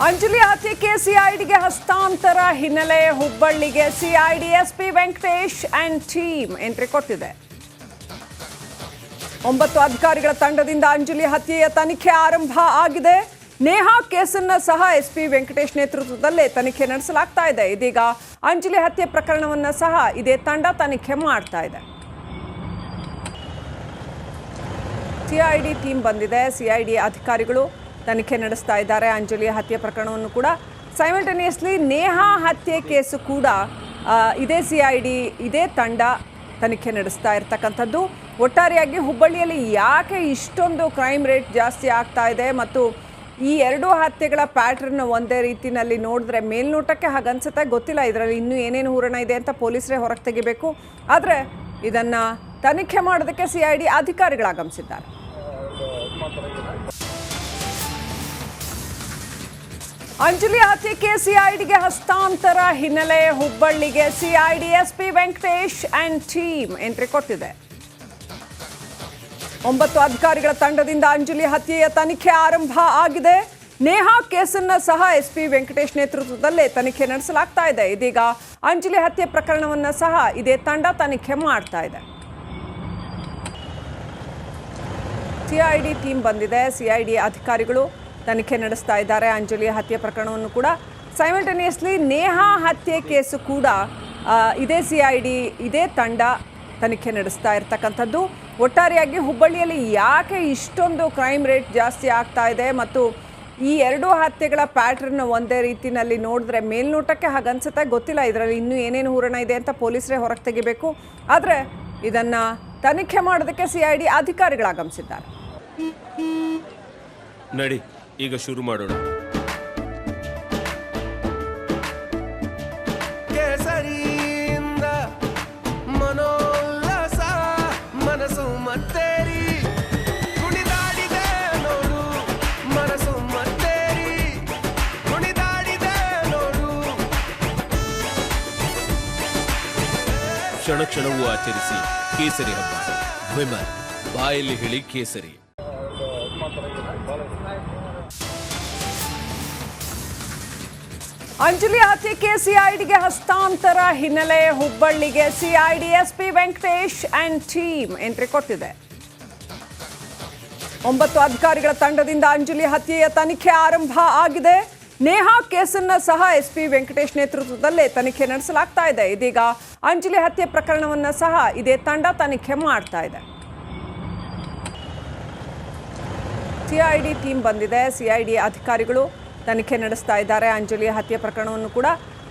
ಅಂಜಲಿ ಹತ್ಯೆಗೆ ಸಿಐಡಿಗೆ ಹಸ್ತಾಂತರ ಹಿನ್ನೆಲೆ ಹುಬ್ಬಳ್ಳಿಗೆ CID SP Venkatesh and team entry ಕೊಟ್ಟಿದೆ. 9 ಅಧಿಕಾರಿಗಳ ತಂಡದಿಂದ ಅಂಜಲಿ ಹತ್ಯೆಯ ತನಿಖೆ ಆರಂಭ ಆಗಿದೆ. ನೇಹಾ ಕೇಸನ್ನ ಸಹ ಎಸ್ಪಿ ವೆಂಕಟೇಶ್ ನೇತೃತ್ವದಲ್ಲೇ ತನಿಖೆ ನಡೆಸಲಾಗ್ತಾ ಇದೆ. ಇದೀಗ ಅಂಜಲಿ ಹತ್ಯೆ ಪ್ರಕರಣವನ್ನ ಸಹ ಇದೇ ತಂಡ ತನಿಖೆ ಮಾಡ್ತಾ ಇದೆ. ಸಿಐಡಿ ಟೀಮ್ ಬಂದಿದೆ. ಸಿಐಡಿ ಅಧಿಕಾರಿಗಳು ತನಿಖೆ ನಡೆಸ್ತಾ ಇದ್ದಾರೆ. ಅಂಜಲಿ ಹತ್ಯೆ ಪ್ರಕರಣವನ್ನು ಕೂಡ ಸೈಮಲ್ಟೇನಿಯಸ್ಲಿ ನೇಹಾ ಹತ್ಯೆ ಕೇಸು ಕೂಡ ಇದೇ ಸಿಐಡಿ ಇದೇ ತಂಡ ತನಿಖೆ ನಡೆಸ್ತಾ ಇರ್ತಕ್ಕಂಥದ್ದು. ಒಟ್ಟಾರೆಯಾಗಿ ಹುಬ್ಬಳ್ಳಿಯಲ್ಲಿ ಯಾಕೆ ಇಷ್ಟೊಂದು ಕ್ರೈಮ್ ರೇಟ್ ಜಾಸ್ತಿ ಆಗ್ತಾ ಇದೆ ಮತ್ತು ಈ ಎರಡು ಹತ್ಯೆಗಳ ಪ್ಯಾಟರ್ನ್ ಒಂದೇ ರೀತಿಯಲ್ಲಿ ನೋಡಿದ್ರೆ ಮೇಲ್ನೋಟಕ್ಕೆ ಹಾಗನ್ಸುತ್ತೆ, ಗೊತ್ತಿಲ್ಲ ಇದರಲ್ಲಿ ಇನ್ನೂ ಏನೇನು ಹೂರಣ ಇದೆ ಅಂತ ಪೊಲೀಸರೇ ಹೊರಗೆ ತೆಗಿಬೇಕು. ಆದರೆ ಇದನ್ನು ತನಿಖೆ ಮಾಡೋದಕ್ಕೆ ಸಿಐಡಿ ಅಧಿಕಾರಿಗಳು ಆಗಮಿಸಿದ್ದಾರೆ. ಅಂಜಲಿ ಹತ್ಯೆಗೆ ಸಿಐಡಿಗೆ ಹಸ್ತಾಂತರ ಹಿನ್ನೆಲೆ ಹುಬ್ಬಳ್ಳಿಗೆ CID SP Venkatesh and team entry ಕೊಟ್ಟಿದೆ. 9 ಅಧಿಕಾರಿಗಳ ತಂಡದಿಂದ ಅಂಜಲಿ ಹತ್ಯೆಯ ತನಿಖೆ ಆರಂಭ ಆಗಿದೆ. ನೇಹಾ ಕೇಸನ್ನ ಸಹ ಎಸ್ಪಿ ವೆಂಕಟೇಶ್ ನೇತೃತ್ವದಲ್ಲೇ ತನಿಖೆ ನಡೆಸಲಾಗ್ತಾ ಇದೆ. ಇದೀಗ ಅಂಜಲಿ ಹತ್ಯೆ ಪ್ರಕರಣವನ್ನ ಸಹ ಇದೇ ತಂಡ ತನಿಖೆ ಮಾಡ್ತಾ ಇದೆ. ಸಿಐಡಿ ಟೀಮ್ ಬಂದಿದೆ. ಸಿಐಡಿ ಅಧಿಕಾರಿಗಳು ತನಿಖೆ ನಡೆಸ್ತಾ ಇದ್ದಾರೆ. ಅಂಜಲಿ ಹತ್ಯೆ ಪ್ರಕರಣವನ್ನು ಕೂಡ ಸೈಮಲ್ಟೇನಿಯಸ್ಲಿ ನೇಹಾ ಹತ್ಯೆ ಕೇಸು ಕೂಡ ಇದೇ ಸಿಐಡಿ ಇದೇ ತಂಡ ತನಿಖೆ ನಡೆಸ್ತಾ ಇರ್ತಕ್ಕಂಥದ್ದು. ಒಟ್ಟಾರೆಯಾಗಿ ಹುಬ್ಬಳ್ಳಿಯಲ್ಲಿ ಯಾಕೆ ಇಷ್ಟೊಂದು ಕ್ರೈಮ್ ರೇಟ್ ಜಾಸ್ತಿ ಆಗ್ತಾ ಇದೆ ಮತ್ತು ಈ ಎರಡು ಹತ್ಯೆಗಳ ಪ್ಯಾಟರ್ನ್ ಒಂದೇ ರೀತಿಯಲ್ಲಿ ನೋಡಿದ್ರೆ ಮೇಲ್ನೋಟಕ್ಕೆ ಹಾಗನ್ಸುತ್ತೆ, ಗೊತ್ತಿಲ್ಲ ಇದರಲ್ಲಿ ಇನ್ನೂ ಏನೇನು ಹೂರಣ ಇದೆ ಅಂತ ಪೊಲೀಸರೇ ಹೊರಗೆ ತೆಗಿಬೇಕು. ಆದರೆ ಇದನ್ನು ತನಿಖೆ ಮಾಡೋದಕ್ಕೆ ಸಿಐಡಿ ಅಧಿಕಾರಿಗಳು ಆಗಮಿಸಿದ್ದಾರೆ. ನಡಿ ಈಗ ಶುರು ಮಾಡೋಣ. ಕೇಸರಿಯಿಂದ ಮನೋಲ್ಲಾಸ ಮನಸ್ಸು ಮತ್ತೇರಿ ಕುಣಿದಾಡಿದೆ ನೋಡು, ಮನಸ್ಸು ಮತ್ತೇರಿ ಕುಣಿದಾಡಿದೆ ನೋಡು. ಕ್ಷಣ ಕ್ಷಣವೂ ಆಚರಿಸಿ ಕೇಸರಿ ಹಬ್ಬ. ವಿಮಲ್ ಬಾಯಲ್ಲಿ ಹೇಳಿ ಕೇಸರಿ. ಅಂಜಲಿ ಹತ್ಯೆಗೆ ಸಿಐಡಿಗೆ ಹಸ್ತಾಂತರ ಹಿನ್ನೆಲೆ ಹುಬ್ಬಳ್ಳಿಗೆ CID SP Venkatesh and team entry ಕೊಟ್ಟಿದೆ. 9 ಅಧಿಕಾರಿಗಳ ತಂಡದಿಂದ ಅಂಜಲಿ ಹತ್ಯೆಯ ತನಿಖೆ ಆರಂಭ ಆಗಿದೆ. ನೇಹಾ ಕೇಸನ್ನ ಸಹ ಎಸ್ಪಿ ವೆಂಕಟೇಶ್ ನೇತೃತ್ವದಲ್ಲೇ ತನಿಖೆ ನಡೆಸಲಾಗ್ತಾ ಇದೆ. ಇದೀಗ ಅಂಜಲಿ ಹತ್ಯೆ ಪ್ರಕರಣವನ್ನ ಸಹ ಇದೇ ತಂಡ ತನಿಖೆ ಮಾಡ್ತಾ ಇದೆ. ಸಿಐಡಿ ಟೀಮ್ ಬಂದಿದೆ. ಸಿಐಡಿ ಅಧಿಕಾರಿಗಳು ತನಿಖೆ ನಡೆಸ್ತಾ ಇದ್ದಾರೆ. ಅಂಜಲಿ ಹತ್ಯೆ ಪ್ರಕರಣವನ್ನು ಕೂಡ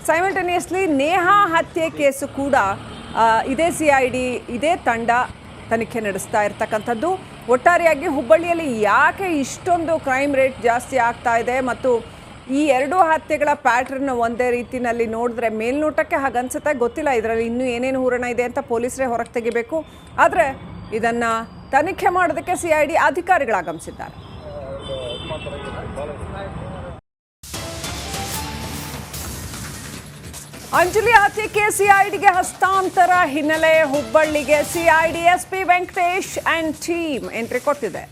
ಸೈಮಲ್ಟೇನಿಯಸ್ಲಿ ನೇಹಾ ಹತ್ಯೆ ಕೇಸು ಕೂಡ ಇದೇ ಸಿಐಡಿ ಇದೇ ತಂಡ ತನಿಖೆ ನಡೆಸ್ತಾ ಇರ್ತಕ್ಕಂಥದ್ದು. ಒಟ್ಟಾರೆಯಾಗಿ ಹುಬ್ಬಳ್ಳಿಯಲ್ಲಿ ಯಾಕೆ ಇಷ್ಟೊಂದು ಕ್ರೈಮ್ ರೇಟ್ ಜಾಸ್ತಿ ಆಗ್ತಾ ಇದೆ ಮತ್ತು ಈ ಎರಡು ಹತ್ಯೆಗಳ ಪ್ಯಾಟರ್ನ್ ಒಂದೇ ರೀತಿಯಲ್ಲಿ ನೋಡಿದ್ರೆ ಮೇಲ್ನೋಟಕ್ಕೆ ಹಾಗನ್ಸುತ್ತೆ, ಗೊತ್ತಿಲ್ಲ ಇದರಲ್ಲಿ ಇನ್ನೂ ಏನೇನು ಹೂರಣ ಇದೆ ಅಂತ ಪೊಲೀಸರೇ ಹೊರಗೆ ತೆಗಿಬೇಕು. ಆದರೆ ಇದನ್ನು ತನಿಖೆ ಮಾಡೋದಕ್ಕೆ ಸಿಐಡಿ ಅಧಿಕಾರಿಗಳು ಆಗಮಿಸಿದ್ದಾರೆ. ಅಂಜಲಿ ಹತ್ಯೆಗೆ ಸಿಐಡಿಗೆ ಹಸ್ತಾಂತರ ಹಿನ್ನೆಲೆ ಹುಬ್ಬಳ್ಳಿಗೆ CID SP Venkatesh and team entry ಕೊಟ್ಟಿದೆ.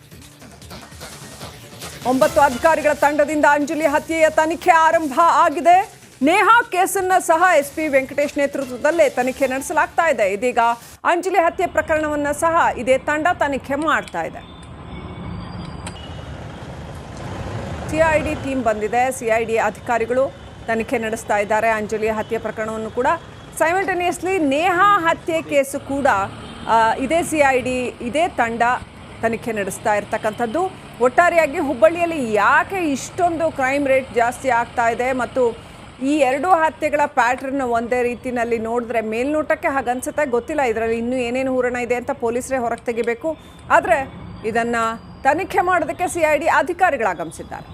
9 ಅಧಿಕಾರಿಗಳ ತಂಡದಿಂದ ಅಂಜಲಿ ಹತ್ಯೆಯ ತನಿಖೆ ಆರಂಭ ಆಗಿದೆ. ನೇಹಾ ಕೇಸನ್ನ ಸಹ ಎಸ್ಪಿ ವೆಂಕಟೇಶ್ ನೇತೃತ್ವದಲ್ಲೇ ತನಿಖೆ ನಡೆಸಲಾಗ್ತಾ ಇದೆ. ಇದೀಗ ಅಂಜಲಿ ಹತ್ಯೆ ಪ್ರಕರಣವನ್ನ ಸಹ ಇದೇ ತಂಡ ತನಿಖೆ ಮಾಡ್ತಾ ಇದೆ. ಸಿಐಡಿ ಟೀಮ್ ಬಂದಿದೆ. ಸಿಐಡಿ ಅಧಿಕಾರಿಗಳು ತನಿಖೆ ನಡೆಸ್ತಾ ಇದ್ದಾರೆ. ಅಂಜಲಿ ಹತ್ಯೆ ಪ್ರಕರಣವನ್ನು ಕೂಡ ಸೈಮಲ್ಟೇನಿಯಸ್ಲಿ ನೇಹಾ ಹತ್ಯೆ ಕೇಸು ಕೂಡ ಇದೇ ಸಿಐಡಿ ಇದೇ ತಂಡ ತನಿಖೆ ನಡೆಸ್ತಾ ಇರ್ತಕ್ಕಂಥದ್ದು. ಒಟ್ಟಾರೆಯಾಗಿ ಹುಬ್ಬಳ್ಳಿಯಲ್ಲಿ ಯಾಕೆ ಇಷ್ಟೊಂದು ಕ್ರೈಮ್ ರೇಟ್ ಜಾಸ್ತಿ ಆಗ್ತಾ ಇದೆ ಮತ್ತು ಈ ಎರಡು ಹತ್ಯೆಗಳ ಪ್ಯಾಟರ್ನ್ ಒಂದೇ ರೀತಿಯಲ್ಲಿ ನೋಡಿದ್ರೆ ಮೇಲ್ನೋಟಕ್ಕೆ ಹಾಗನ್ಸುತ್ತೆ, ಗೊತ್ತಿಲ್ಲ ಇದರಲ್ಲಿ ಇನ್ನೂ ಏನೇನು ಹೂರಣ ಇದೆ ಅಂತ ಪೊಲೀಸರೇ ಹೊರಗೆ ತೆಗಿಬೇಕು. ಆದರೆ ಇದನ್ನು ತನಿಖೆ ಮಾಡೋದಕ್ಕೆ ಸಿಐಡಿ ಅಧಿಕಾರಿಗಳು ಆಗಮಿಸಿದ್ದಾರೆ.